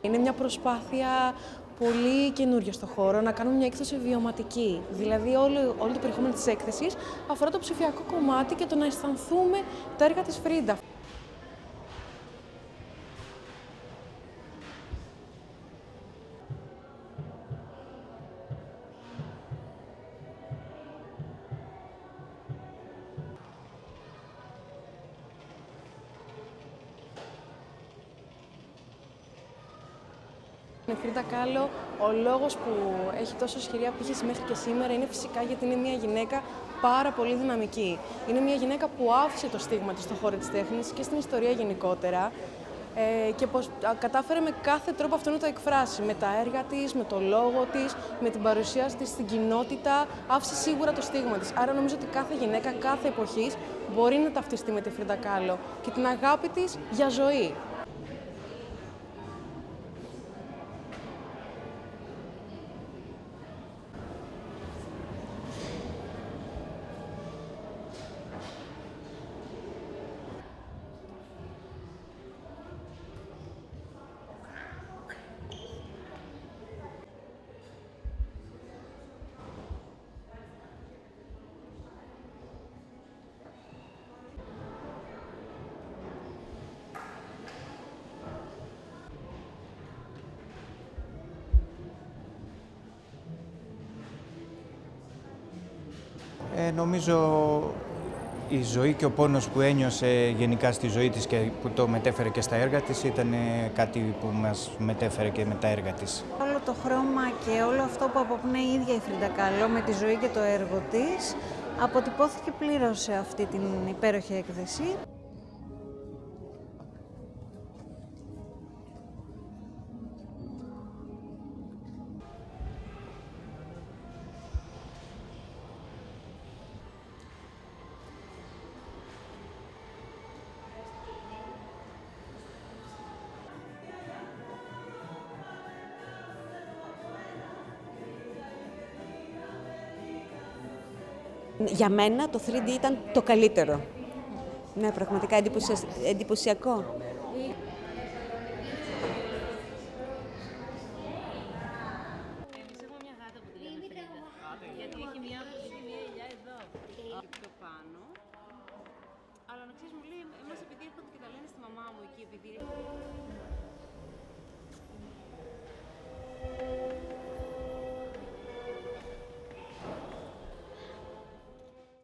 Είναι μια προσπάθεια πολύ καινούργια στο χώρο να κάνουμε μια έκθεση βιωματική. Δηλαδή όλο το περιεχόμενο της έκθεσης αφορά το ψηφιακό κομμάτι και το να αισθανθούμε τα έργα της Φρίντα. Η Φρίντα Κάλο, ο λόγος που έχει τόσο ισχυρή απήχηση μέχρι και σήμερα είναι φυσικά γιατί είναι μια γυναίκα πάρα πολύ δυναμική. Είναι μια γυναίκα που άφησε το στίγμα της στον χώρο της τέχνης και στην ιστορία γενικότερα και πως κατάφερε με κάθε τρόπο αυτό να το εκφράσει. Με τα έργα της, με το λόγο της, με την παρουσία της στην κοινότητα, άφησε σίγουρα το στίγμα της. Άρα νομίζω ότι κάθε γυναίκα, κάθε εποχής μπορεί να ταυτιστεί με τη Φρίντα Κάλο και την αγάπη της για ζωή. Νομίζω η ζωή και ο πόνος που ένιωσε γενικά στη ζωή της και που το μετέφερε και στα έργα της ήταν κάτι που μας μετέφερε και με τα έργα της. Όλο το χρώμα και όλο αυτό που αποπνέει η ίδια η Φρίντα Κάλο με τη ζωή και το έργο της αποτυπώθηκε πλήρως σε αυτή την υπέροχη έκθεση. Για μένα το 3D ήταν το καλύτερο. Ναι, πραγματικά εντυπωσιακό. Έχω μια γάτα που τη λέμε Φρίντα, γιατί έχει μια ελιά εδώ και πιο πάνω. Αλλά να ξέρεις, μου λέει, εμάς επειδή έρχονται και τα λένε στη μαμά μου εκεί, επειδή